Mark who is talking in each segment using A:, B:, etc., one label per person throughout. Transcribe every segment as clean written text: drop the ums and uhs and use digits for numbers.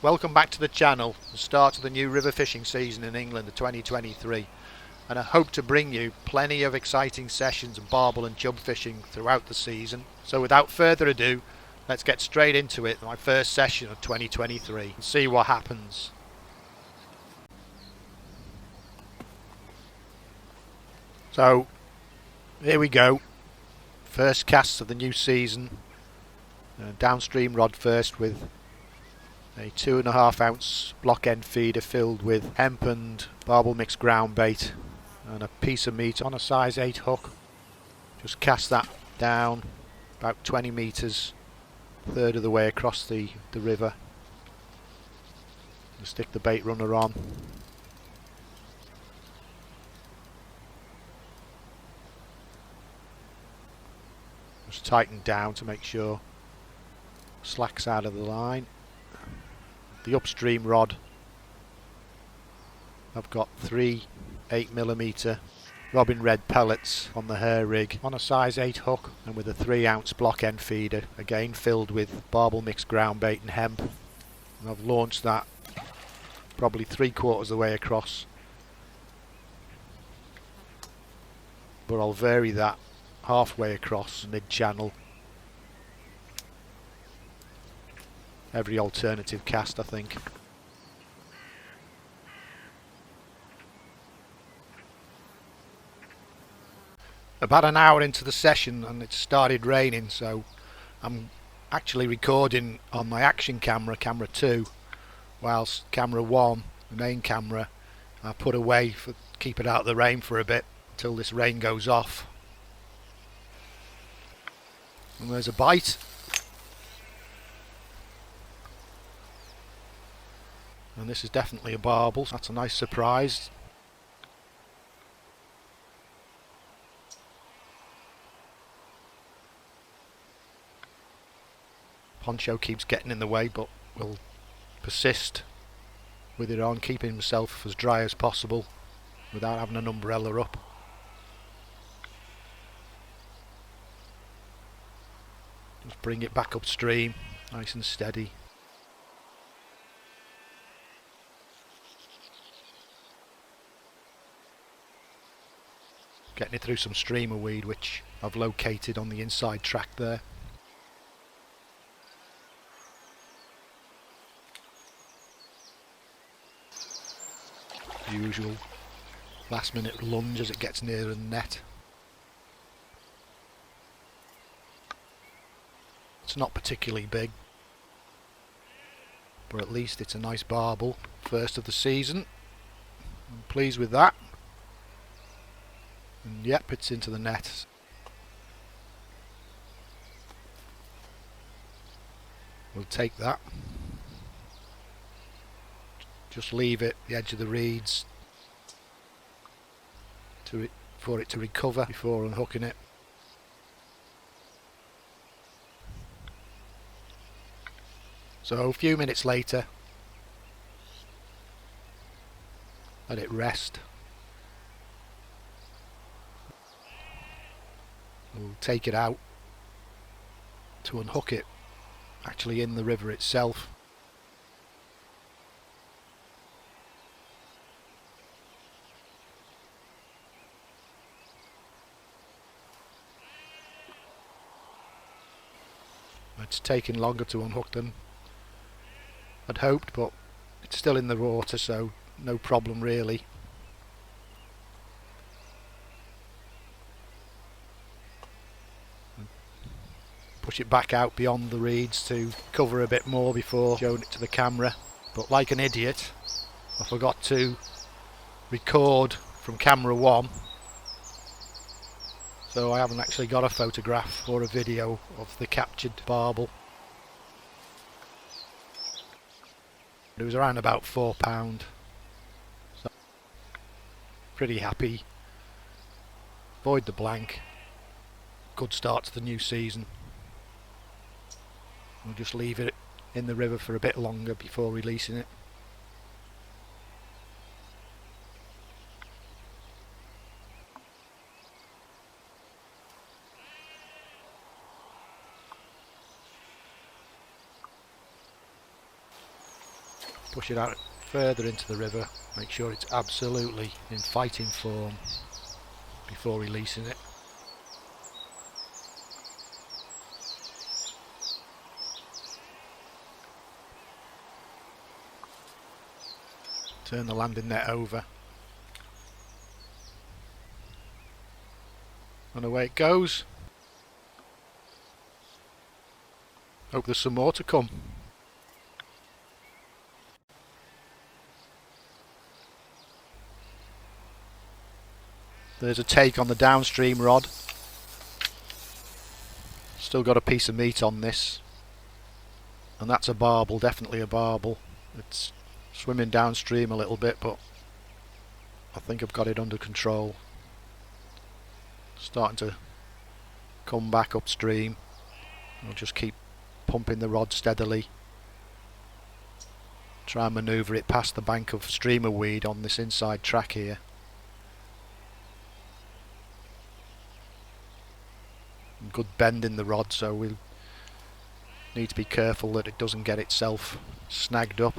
A: Welcome back to the channel, the start of the new river fishing season in England, the 2023, and I hope to bring you plenty of exciting sessions of barbel and chub fishing throughout the season. So without further ado, let's get straight into it, my first session of 2023, and see what happens. So here we go, first cast of the new season, downstream rod first with a 2.5 ounce block end feeder filled with hemp and barbel mixed ground bait and a piece of meat on a size 8 hook. Just cast that down about 20 metres, a third of the way across the river. And stick the bait runner on. Just tighten down to make sure slack's out of the line. The upstream rod, I've got 3 8mm Robin Red pellets on the hair rig on a size 8 hook and with a 3 ounce block end feeder, again filled with barbel mixed ground bait and hemp. And I've launched that probably 3/4 of the way across, but I'll vary that halfway across mid channel every alternative cast, I think. About an hour into the session and it started raining, so I'm actually recording on my action camera, camera 2, whilst camera 1, the main camera, I put away for keep it out of the rain for a bit until this rain goes off. And there's a bite. And this is definitely a barbel, so that's a nice surprise. Poncho keeps getting in the way, but will persist with it on, keeping himself as dry as possible without having an umbrella up. Just bring it back upstream, nice and steady. Getting it through some streamer weed which I've located on the inside track there. Usual last minute lunge as it gets near the net. It's not particularly big, but at least it's a nice barbel, first of the season. I'm pleased with that. And yep, it's into the net. We'll take that. Just leave it the edge of the reeds for it to recover before unhooking it. So a few minutes later, let it rest. We'll take it out to unhook it, actually in the river itself. It's taking longer to unhook than I'd hoped, but it's still in the water, so no problem really. Push it back out beyond the reeds to cover a bit more before showing it to the camera. But like an idiot, I forgot to record from camera 1, so I haven't actually got a photograph or a video of the captured barbel. It was around about £4, so pretty happy. Avoid the blank. Good start to the new season. We'll just leave it in the river for a bit longer before releasing it. push it out further into the river, make sure it's absolutely in fighting form before releasing it. Turn the landing net over and away it goes. Hope there's some more to come. There's a take on the downstream rod. Still got a piece of meat on this, and that's a barbel, definitely a barbel. It's swimming downstream a little bit, but I think I've got it under control. Starting to come back upstream. I'll just keep pumping the rod steadily. Try and manoeuvre it past the bank of streamer weed on this inside track here. Good bend in the rod, so we'll need to be careful that it doesn't get itself snagged up.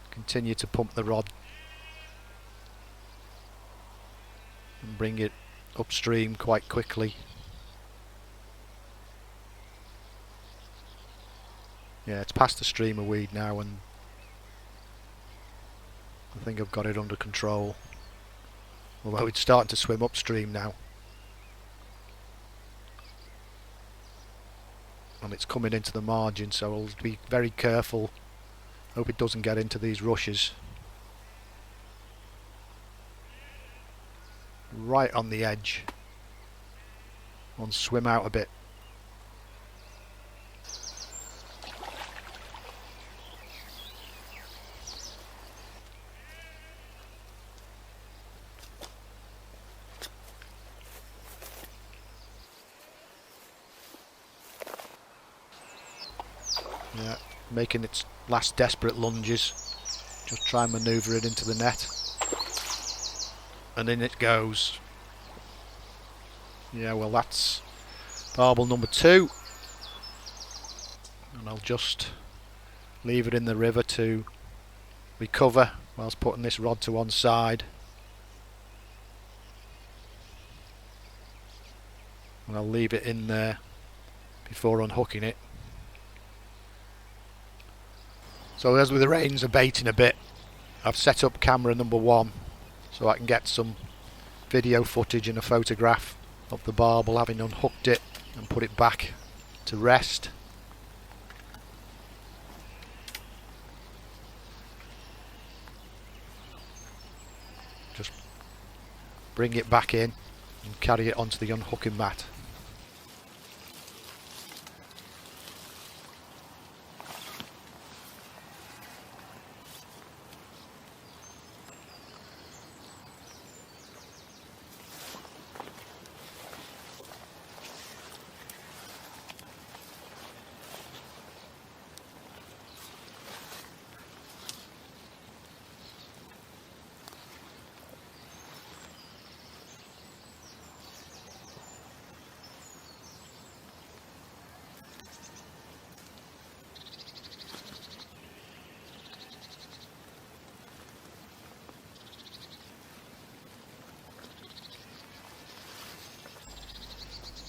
A: Continue to pump the rod and bring it upstream quite quickly. Yeah, it's past the streamer weed now, and I think I've got it under control. Although it's starting to swim upstream now. And it's coming into the margin, so I'll be very careful. Hope it doesn't get into these rushes. Right on the edge. And swim out a bit. Yeah, making its last desperate lunges. Just try and manoeuvre it into the net. And in it goes. Yeah, well, that's barbel number 2. And I'll just leave it in the river to recover whilst putting this rod to one side. And I'll leave it in there before unhooking it. So as with the rains abating a bit, I've set up camera number 1 so I can get some video footage and a photograph of the barbel having unhooked it and put it back to rest. Just bring it back in and carry it onto the unhooking mat.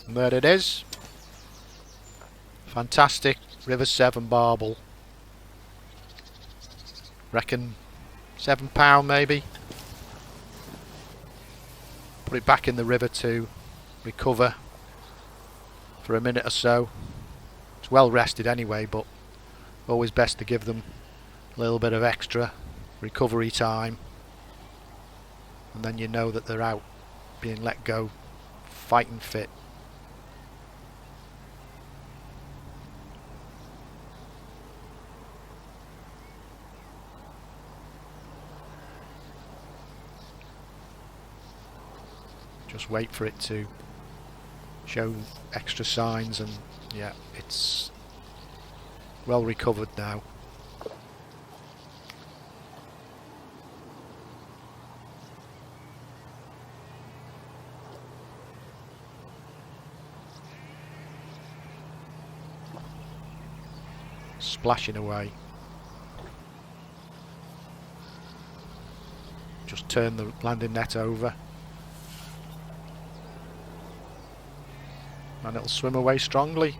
A: And there it is. Fantastic River Severn barbel. Reckon £7 maybe. Put it back in the river to recover for a minute or so. It's well rested anyway, but always best to give them a little bit of extra recovery time, and then you know that they're out being let go, fighting fit. Just wait for it to show extra signs, and yeah, it's well recovered now. splashing away. Just turn the landing net over and it'll swim away strongly.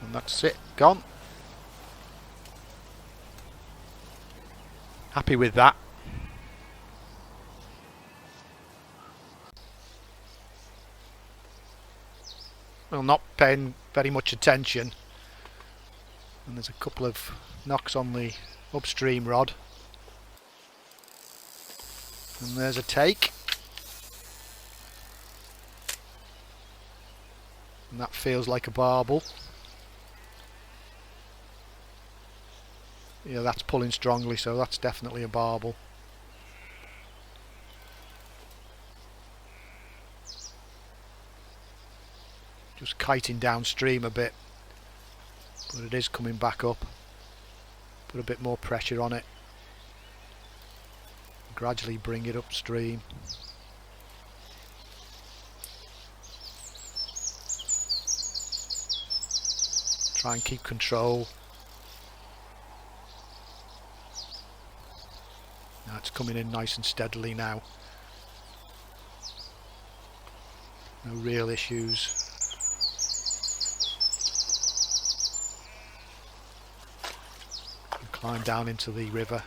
A: And that's it, gone. Happy with that. Well, not paying very much attention, and there's a couple of knocks on the upstream rod, and there's a take, and that feels like a barbel. Yeah, that's pulling strongly, so that's definitely a barbel. Just kiting downstream a bit, but it is coming back up. Put a bit more pressure on it. Gradually bring it upstream. Try and keep control. Now it's coming in nice and steadily now. No real issues. Climb down into the river.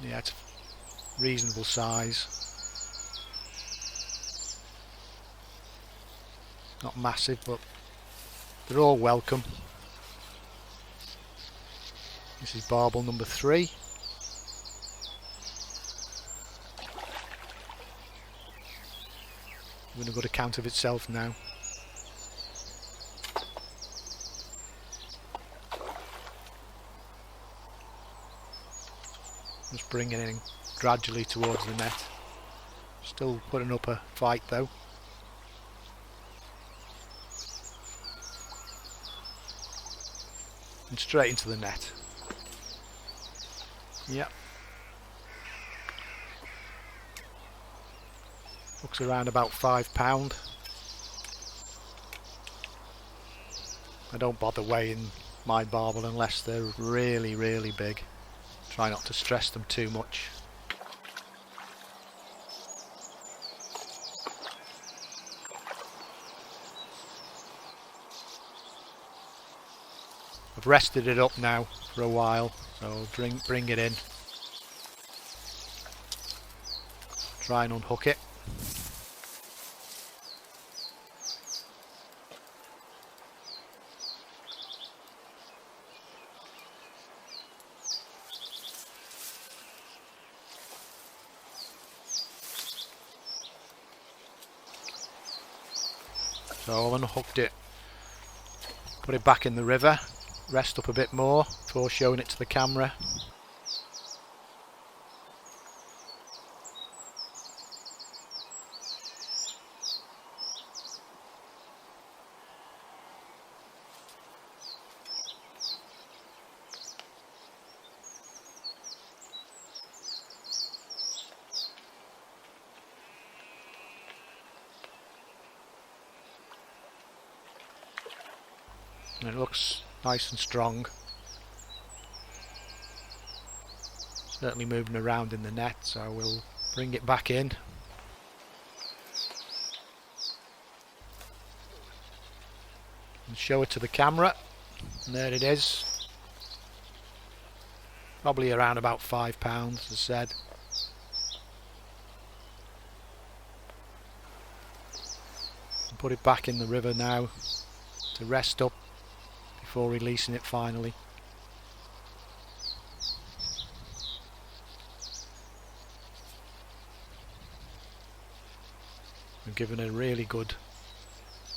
A: Yeah, it's reasonable size. Not massive, but they're all welcome. This is barbel number 3. Having a good account of itself now. Just bringing it in gradually towards the net. Still putting up a fight though. And straight into the net. Yep. Looks around about £5. I don't bother weighing my barbel unless they're really, really big. Try not to stress them too much. I've rested it up now for a while, so I'll bring it in. Try and unhook it. So I've unhooked it, put it back in the river, rest up a bit more before showing it to the camera. And it looks nice and strong. Certainly moving around in the net, so we'll bring it back in. And show it to the camera. And there it is. Probably around about £5, as I said. And put it back in the river now to rest up before releasing it finally. I'm giving it a really good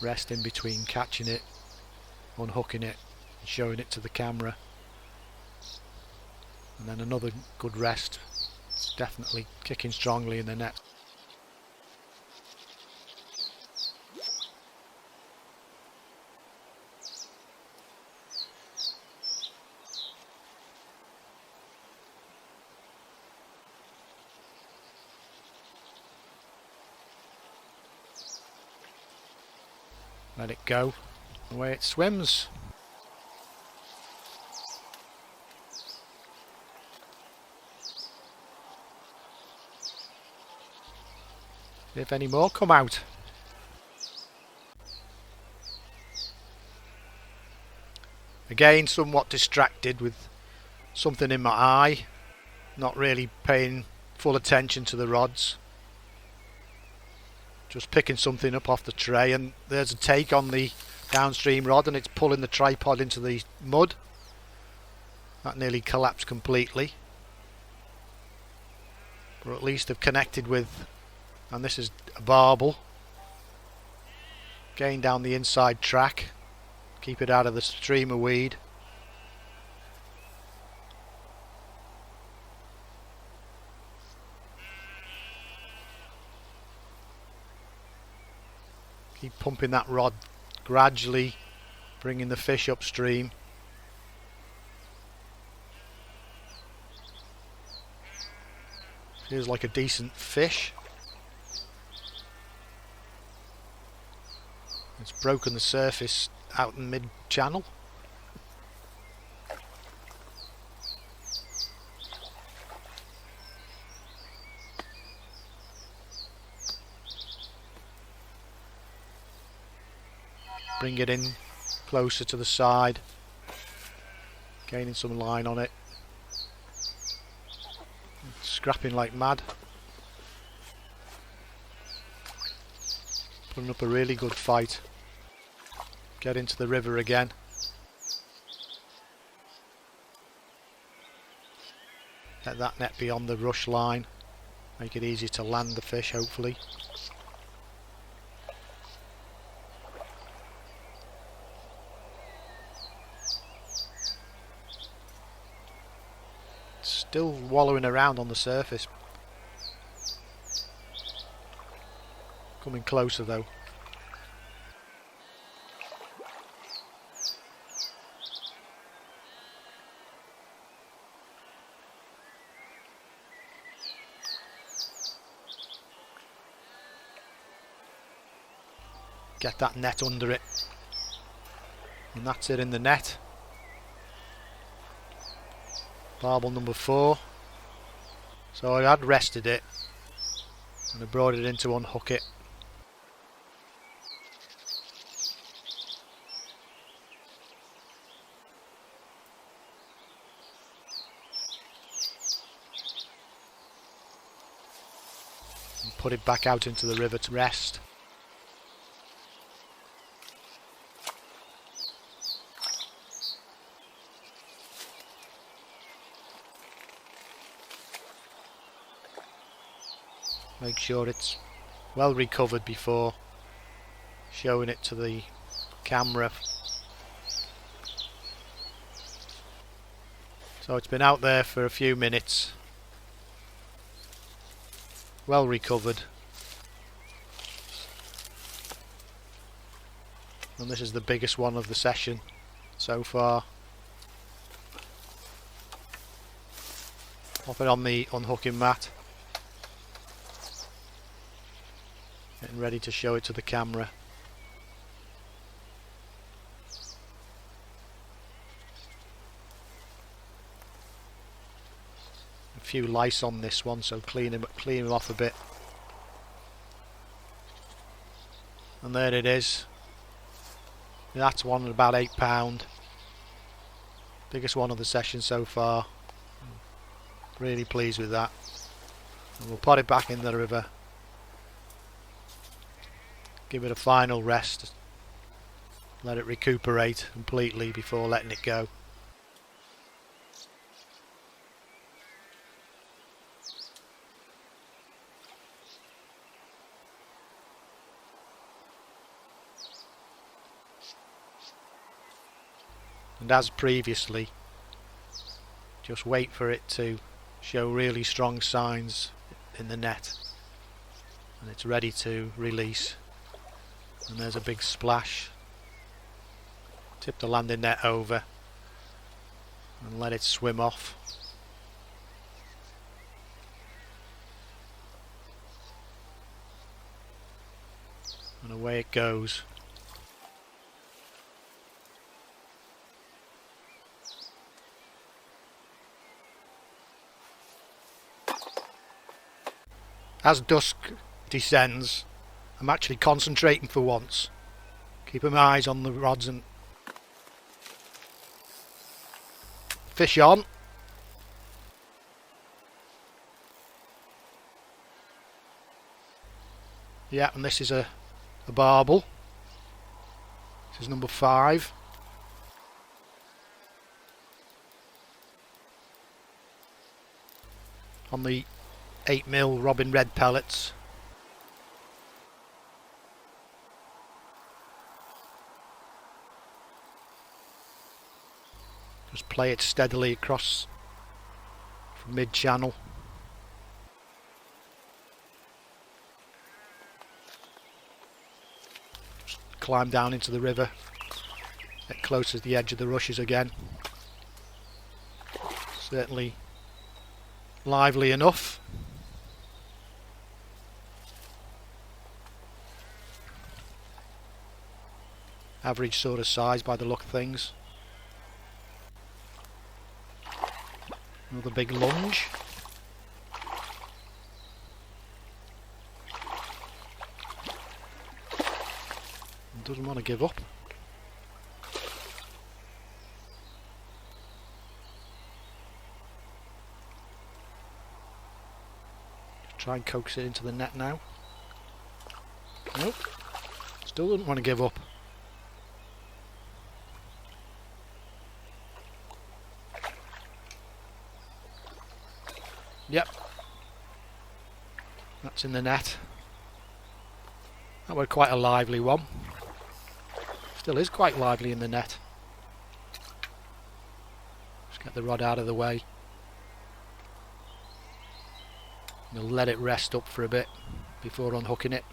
A: rest in between catching it, unhooking it and showing it to the camera, and then another good rest. It's definitely kicking strongly in the net. Let it go. Away it swims. See if any more come out. Again, somewhat distracted with something in my eye. Not really paying full attention to the rods. Just picking something up off the tray, and there's a take on the downstream rod and it's pulling the tripod into the mud. That nearly collapsed completely. But at least they've connected with, and this is a barbel. Going down the inside track. Keep it out of the stream of weed. Keep pumping that rod, gradually bringing the fish upstream. Feels like a decent fish. It's broken the surface out in mid-channel. Bring it in closer to the side, gaining some line on it. It's scrapping like mad. Putting up a really good fight. Get into the river again. Let that net be on the rush line. Make it easier to land the fish, hopefully. Still wallowing around on the surface. Coming closer though. Get that net under it. And that's it in the net. Barbel number 4. So I had rested it and I brought it in to unhook it. And put it back out into the river to rest. Make sure it's well recovered before showing it to the camera. So it's been out there for a few minutes. Well recovered. And this is the biggest one of the session so far. Pop it on the unhooking mat. Getting ready to show it to the camera. A few lice on this one, so clean him off a bit. And there it is. That's one at about £8. Biggest one of the session so far. Really pleased with that. And we'll put it back in the river. Give it a final rest. Let it recuperate completely before letting it go. And as previously, just wait for it to show really strong signs in the net and it's ready to release. And there's a big splash. Tip the landing net over and let it swim off. And away it goes. as dusk descends, I'm actually concentrating for once. Keeping my eyes on the rods and fish on. Yeah, and this is a barbel. This is number 5. On the 8mm Robin Red pellets. Just play it steadily across from mid-channel. Just climb down into the river, get close to the edge of the rushes again. Certainly lively enough. Average sort of size by the look of things. Another big lunge. Doesn't want to give up. Try and coax it into the net now. Nope. Still doesn't want to give up. Yep. That's in the net. That was quite a lively one. Still is quite lively in the net. Just get the rod out of the way. We'll let it rest up for a bit before unhooking it.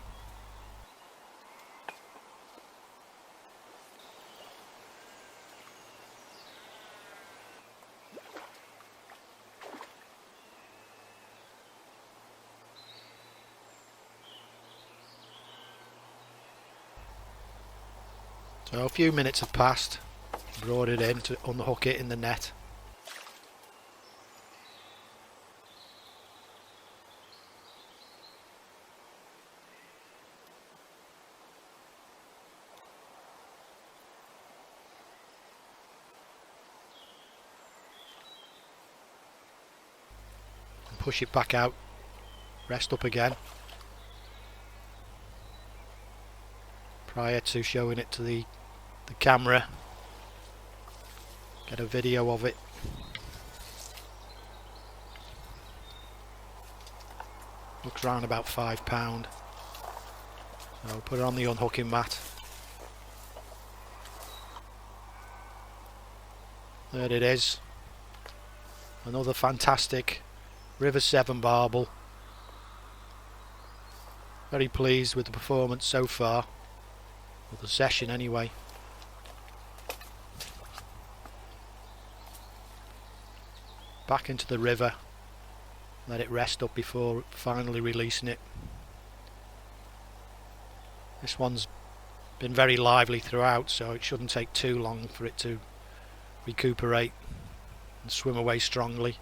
A: So a few minutes have passed. Brought it in to unhook it in the net. And push it back out. Rest up again. Prior to showing it to the camera, get a video of it. Looks around about £5. So put it on the unhooking mat. There it is. Another fantastic River Severn Barbel. Very pleased with the performance so far. Or the session anyway. Back into the river, let it rest up before finally releasing it. This one's been very lively throughout, so it shouldn't take too long for it to recuperate and swim away strongly.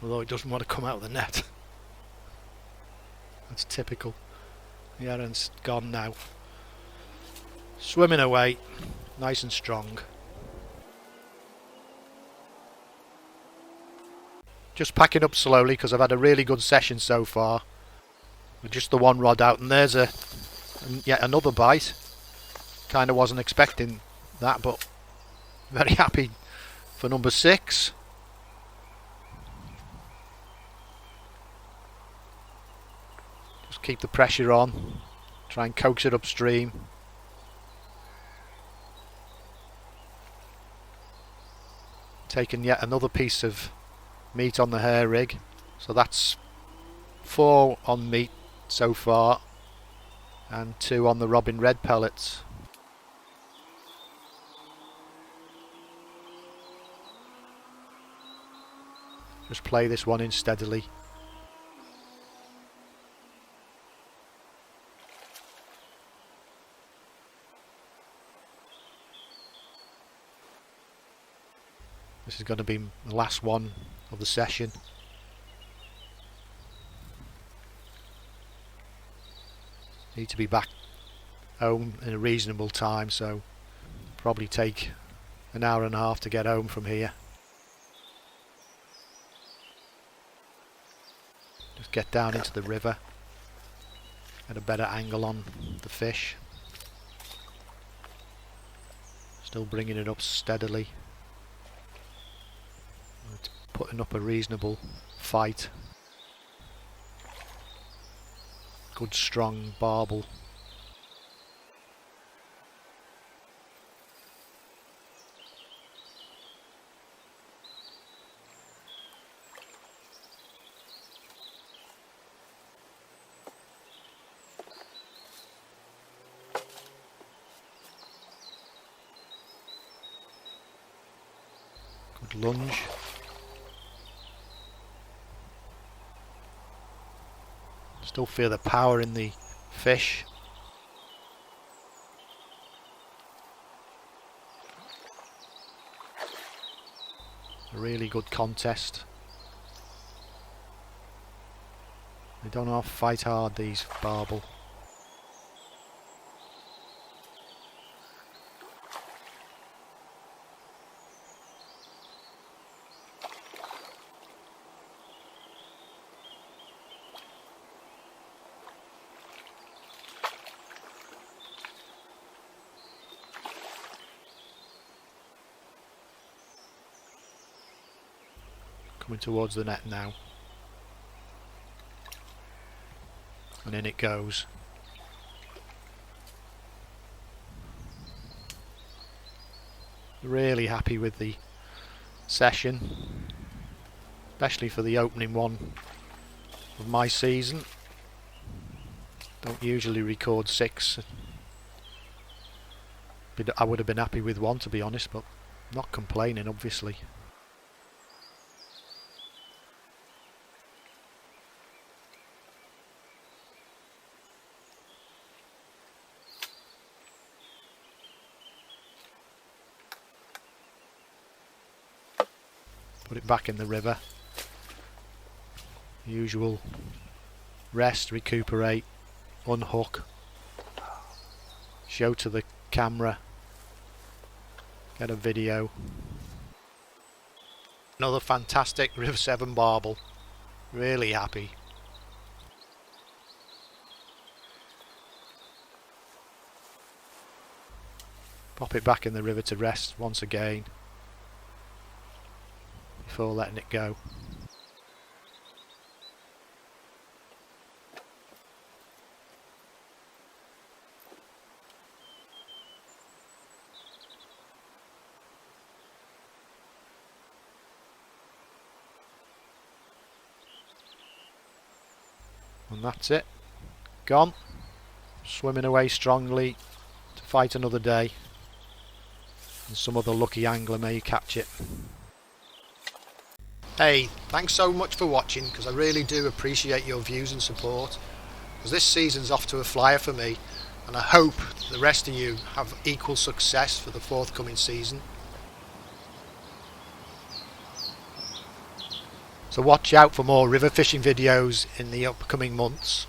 A: Although it doesn't want to come out of the net. That's typical. The herring's gone now. Swimming away, nice and strong. Just packing up slowly because I've had a really good session so far. With just the one rod out, and there's yet another bite. Kind of wasn't expecting that, but very happy for number 6. Just keep the pressure on. Try and coax it upstream. Taken yet another piece of meat on the hair rig, so that's 4 on meat so far and 2 on the Robin Red pellets. Just play this one in steadily. This is going to be the last one of the session. Need to be back home in a reasonable time, so probably take an hour and a half to get home from here. Just get down into the river, get a better angle on the fish. Still bringing it up steadily. It's putting up a reasonable fight. Good strong barbel. Good lunge. Still feel the power in the fish. A really good contest. They don't half fight hard, these barbel. Coming towards the net now, and in it goes. Really happy with the session, especially for the opening one of my season. Don't usually record 6. I would have been happy with 1, to be honest, but not complaining, obviously. Put it back in the river. Usual rest, recuperate, unhook, show to the camera, get a video. Another fantastic River Severn barbel. Really happy. Pop it back in the river to rest once again before letting it go. And that's it. Gone. Swimming away strongly to fight another day. And some other lucky angler may catch it. Hey, thanks so much for watching, because I really do appreciate your views and support. Because this season's off to a flyer for me, and I hope the rest of you have equal success for the forthcoming season. So watch out for more river fishing videos in the upcoming months.